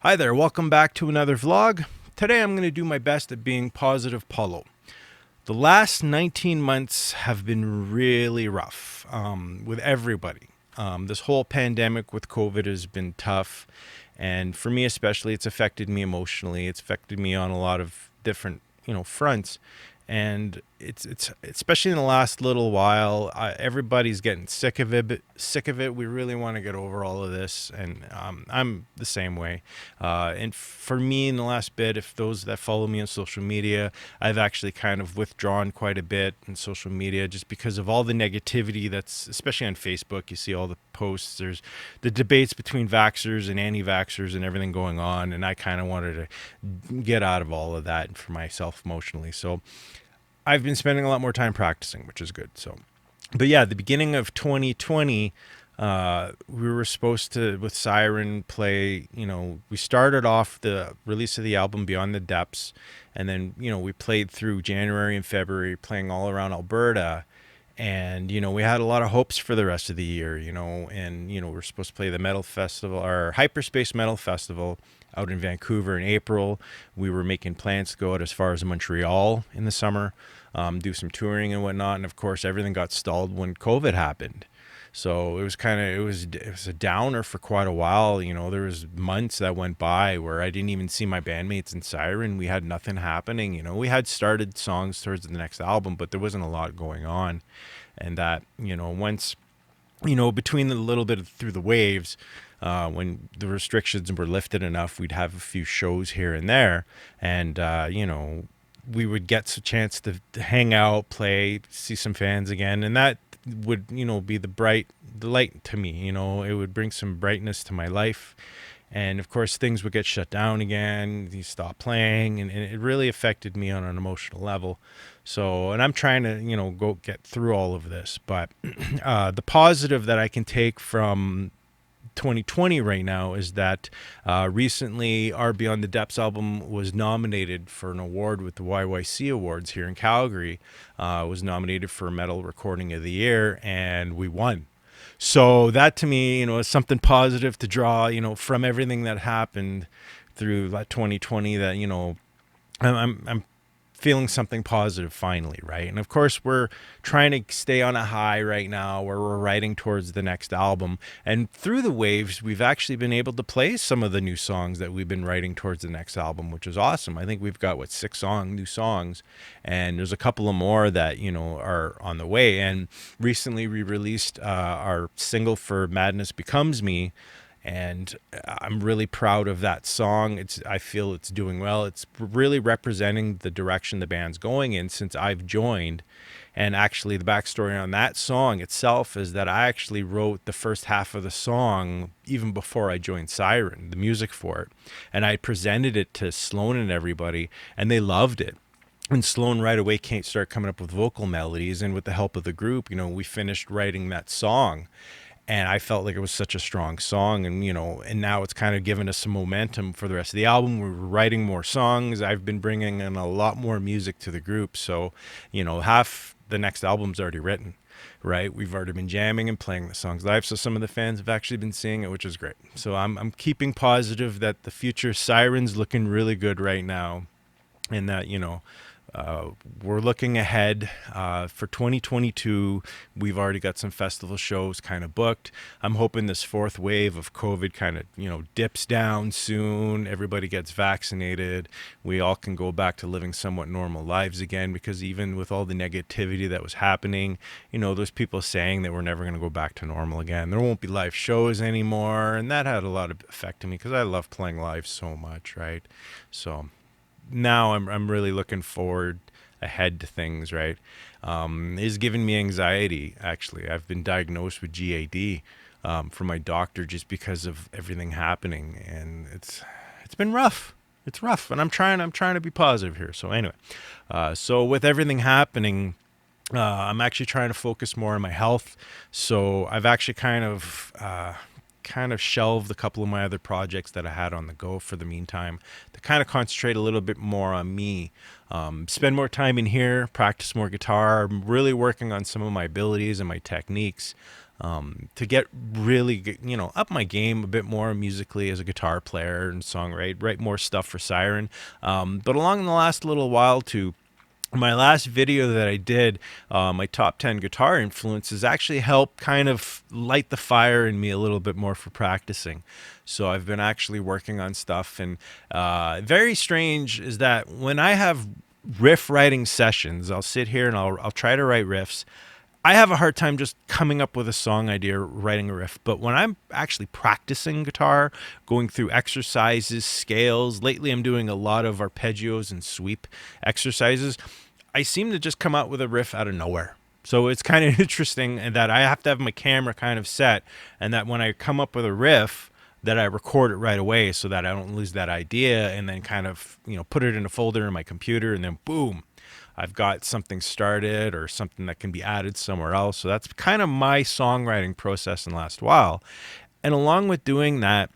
Hi there, welcome back to another vlog. Today I'm going to do my best at being positive Paulo. The last 19 months have been really rough with everybody. This whole pandemic with COVID has been tough, and for me especially, it's affected me emotionally. It's affected me on a lot of different, fronts. And it's especially in the last little while, everybody's getting sick of it. Sick of it. We really want to get over all of this, and I'm the same way. And for me, in the last bit, if those that follow me on social media, I've actually kind of withdrawn quite a bit in social media just because of all the negativity that's, especially on Facebook. You see all the posts. There's the debates between vaxxers and anti-vaxxers and everything going on, and I kind of wanted to get out of all of that for myself emotionally. So I've been spending a lot more time practicing, which is good. So, but yeah, the beginning of 2020, we were supposed to, with Siren, play. We started off the release of the album Beyond the Depths, and then we played through January and February, playing all around Alberta. And we had a lot of hopes for the rest of the year, and we're supposed to play the metal festival, or Hyperspace Metal Festival, out in Vancouver in April. We were making plans to go out as far as Montreal in the summer, do some touring and whatnot. And of course, everything got stalled when COVID happened. So it was it was a downer for quite a while. There was months that went by where I didn't even see my bandmates in Siren. We had nothing happening. We had started songs towards the next album, but there wasn't a lot going on. And that, once, between the little bit through the waves, when the restrictions were lifted enough, we'd have a few shows here and there. And, we would get a chance to hang out, play, see some fans again. And that would, be the light to me. It would bring some brightness to my life. And of course, things would get shut down again. You stop playing, and it really affected me on an emotional level. So, and I'm trying to, go get through all of this. But the positive that I can take from 2020 right now is that recently our Beyond the Depths album was nominated for an award with the YYC Awards here in Calgary. Was nominated for Metal Recording of the Year, and we won. So that to me, is something positive to draw, from everything that happened through that 2020. That I'm feeling something positive finally, right? And of course, we're trying to stay on a high right now, where we're writing towards the next album. And through the waves, we've actually been able to play some of the new songs that we've been writing towards the next album, which is awesome. I think we've got new songs, and there's a couple of more that are on the way. And recently, we released our single for Madness Becomes Me, and I'm really proud of that song. I feel it's doing well. It's really representing the direction the band's going in since I've joined. And actually, the backstory on that song itself is that I actually wrote the first half of the song even before I joined Siren, the music for it. And I presented it to Sloan and everybody, and they loved it. And Sloan right away started coming up with vocal melodies, and with the help of the group, we finished writing that song. And I felt like it was such a strong song, and and now it's kind of given us some momentum for the rest of the album. We're writing more songs. I've been bringing in a lot more music to the group, so half the next album's already written, right? We've already been jamming and playing the songs live, so some of the fans have actually been seeing it, which is great. So I'm keeping positive that the future Siren's looking really good right now, and that we're looking ahead for 2022. We've already got some festival shows kind of booked. I'm hoping this fourth wave of COVID kind of, dips down soon. Everybody gets vaccinated. We all can go back to living somewhat normal lives again, because even with all the negativity that was happening, there's people saying that we're never going to go back to normal again. There won't be live shows anymore. And that had a lot of effect on me because I love playing live so much, right? So now I'm really looking forward ahead to things, right? It's given me anxiety, actually. I've been diagnosed with GAD from my doctor just because of everything happening, and it's been rough. It's rough, and I'm trying to be positive here. So anyway, so with everything happening, I'm actually trying to focus more on my health. So I've actually kind of shelved a couple of my other projects that I had on the go for the meantime, to kind of concentrate a little bit more on me, spend more time in here, practice more guitar. I'm really working on some of my abilities and my techniques. to get really, up my game a bit more musically as a guitar player and songwriter, write more stuff for Siren. But along the last little while too, my last video that I did, my top 10 guitar influences, actually helped kind of light the fire in me a little bit more for practicing. So I've been actually working on stuff, and very strange is that when I have riff writing sessions, I'll sit here and I'll try to write riffs. I have a hard time just coming up with a song idea, writing a riff. But when I'm actually practicing guitar, going through exercises, scales, lately I'm doing a lot of arpeggios and sweep exercises, I seem to just come out with a riff out of nowhere. So it's kind of interesting that I have to have my camera kind of set, and that when I come up with a riff, that I record it right away so that I don't lose that idea, and then kind of, put it in a folder in my computer, and then boom, I've got something started or something that can be added somewhere else. So that's kind of my songwriting process in the last while. And along with doing that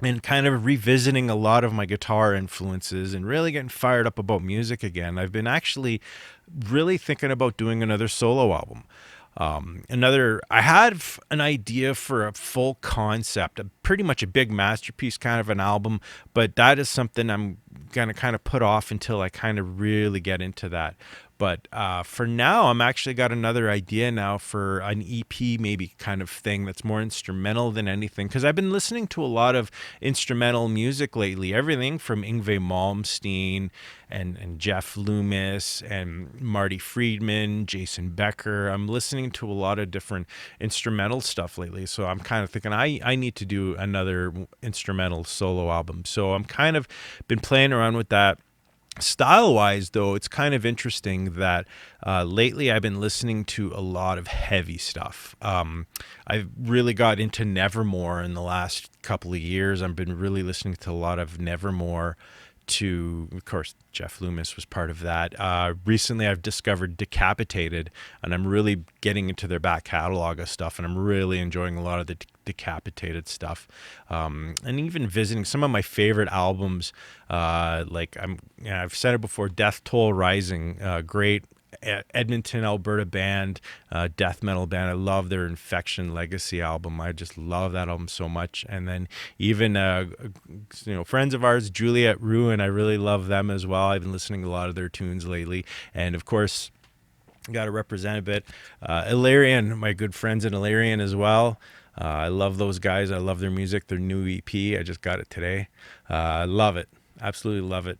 and kind of revisiting a lot of my guitar influences and really getting fired up about music again, I've been actually really thinking about doing another solo album. I had an idea for a full concept, pretty much a big masterpiece kind of an album, but that is something I'm going to kind of put off until I kind of really get into that. But for now, I'm actually got another idea now for an EP maybe kind of thing that's more instrumental than anything. Because I've been listening to a lot of instrumental music lately. Everything from Yngwie Malmsteen and Jeff Loomis and Marty Friedman, Jason Becker. I'm listening to a lot of different instrumental stuff lately. So I'm kind of thinking I need to do another instrumental solo album. So I'm kind of been playing around with that. Style-wise, though, it's kind of interesting that lately I've been listening to a lot of heavy stuff. I've really got into Nevermore in the last couple of years. I've been really listening to a lot of Nevermore. Of course, Jeff Loomis was part of that. Recently, I've discovered Decapitated, and I'm really getting into their back catalog of stuff, and I'm really enjoying a lot of the Decapitated stuff. And even visiting some of my favorite albums, I've said it before, Death Toll Rising, great Edmonton, Alberta band, death metal band. I love their Infection Legacy album. I just love that album so much. And then even friends of ours, Juliet Ruin, I really love them as well. I've been listening to a lot of their tunes lately. And of course, got to represent a bit Illyrian, my good friends in Illyrian as well. I love those guys. I love their music, their new EP. I just got it today. I love it. Absolutely love it.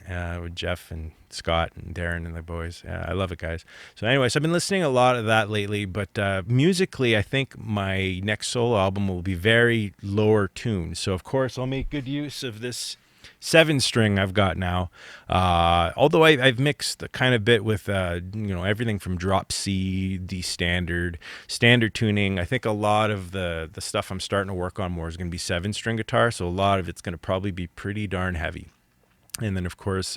With Jeff and Scott and Darren and the boys. I love it, guys. So anyways, I've been listening a lot of that lately, but musically, I think my next solo album will be very lower tuned. So of course, I'll make good use of this 7-string I've got now. Although I've mixed a kind of bit with, everything from drop C, D standard tuning. I think a lot of the stuff I'm starting to work on more is going to be 7-string guitar. So a lot of it's going to probably be pretty darn heavy. And then, of course,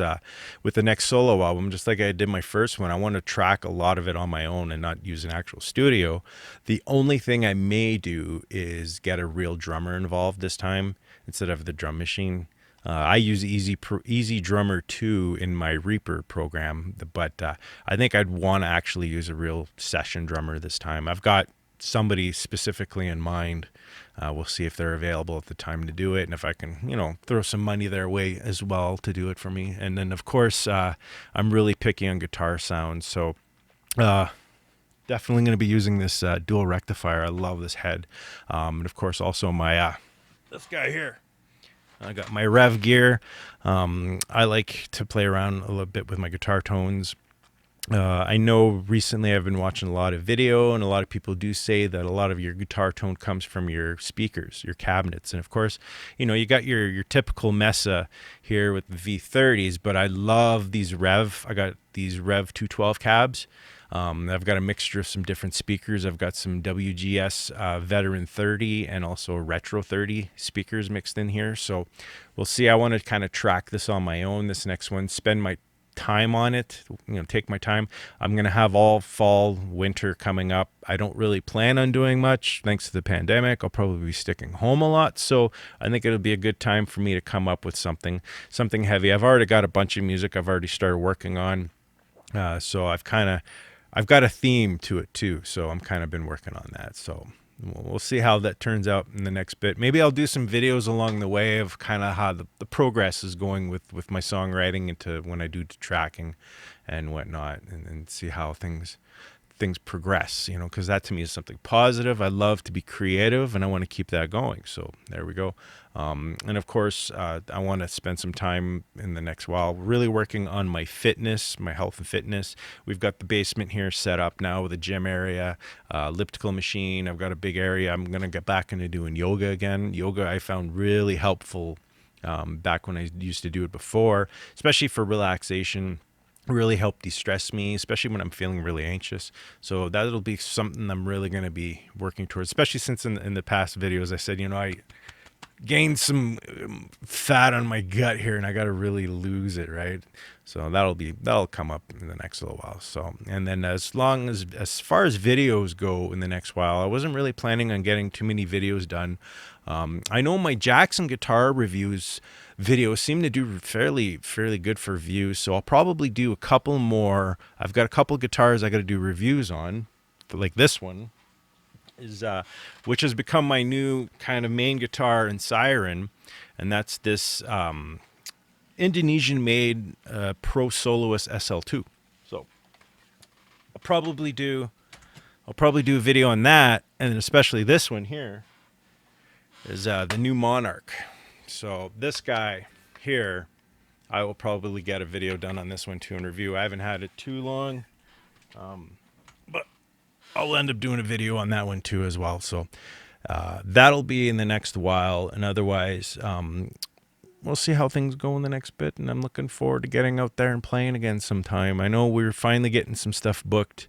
with the next solo album, just like I did my first one, I want to track a lot of it on my own and not use an actual studio. The only thing I may do is get a real drummer involved this time instead of the drum machine. I use Easy Drummer 2 in my Reaper program, but I think I'd want to actually use a real session drummer this time. I've got somebody specifically in mind. We'll see if they're available at the time to do it, and if I can, throw some money their way as well to do it for me. And then, of course, I'm really picky on guitar sounds, so definitely going to be using this dual rectifier. I love this head. And, of course, also my this guy here. I got my Rev gear. I like to play around a little bit with my guitar tones. I know recently I've been watching a lot of video, and a lot of people do say that a lot of your guitar tone comes from your speakers, your cabinets. And of course, you got your typical Mesa here with the V30s, but I love these I got these Rev 212 cabs. I've got a mixture of some different speakers. I've got some WGS Veteran 30 and also Retro 30 speakers mixed in here. So we'll see. I want to kind of track this on my own, this next one, spend my time on it, take my time. I'm going to have all fall, winter coming up. I don't really plan on doing much thanks to the pandemic. I'll probably be sticking home a lot. So I think it'll be a good time for me to come up with something heavy. I've already got a bunch of music I've already started working on. So I've got a theme to it too. So I'm kind of been working on that. So we'll see how that turns out in the next bit. Maybe I'll do some videos along the way of kind of how the progress is going with my songwriting into when I do the tracking and whatnot, and see how things progress, because that to me is something positive. I love to be creative and I want to keep that going. So there we go. And of course, I want to spend some time in the next while really working on my fitness, my health and fitness. We've got the basement here set up now with a gym area, elliptical machine. I've got a big area. I'm going to get back into doing yoga again. Yoga I found really helpful back when I used to do it before, especially for relaxation. Really help de-stress me, especially when I'm feeling really anxious. So that'll be something I'm really going to be working towards, especially since in the past videos I said, I gained some fat on my gut here and I got to really lose it, right? So that'll come up in the next little while. So, and then as far as videos go in the next while, I wasn't really planning on getting too many videos done. I know my Jackson guitar reviews videos seem to do fairly good for views, so I'll probably do a couple more. I've got a couple guitars I got to do reviews on, like this one is which has become my new kind of main guitar and siren, and that's this Indonesian made Pro Soloist SL2. So I'll probably do a video on that, and especially this one here is the new Monarch. So this guy here, I will probably get a video done on this one too and review. I haven't had it too long, but I'll end up doing a video on that one too as well. So that'll be in the next while, and otherwise we'll see how things go in the next bit, and I'm looking forward to getting out there and playing again sometime. I know we're finally getting some stuff booked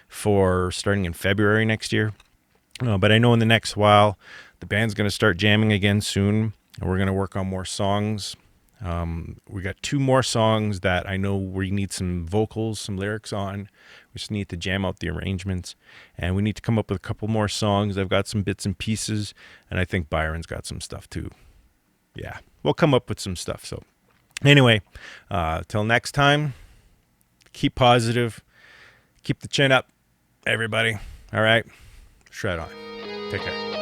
for starting in February next year, but I know in the next while the band's going to start jamming again soon, and we're going to work on more songs. We got 2 more songs that I know we need some vocals, some lyrics on. We just need to jam out the arrangements, and we need to come up with a couple more songs. I've got some bits and pieces, and I think Byron's got some stuff too. Yeah, we'll come up with some stuff. So anyway, till next time, keep positive, keep the chin up, everybody. All right, shred on. Take care.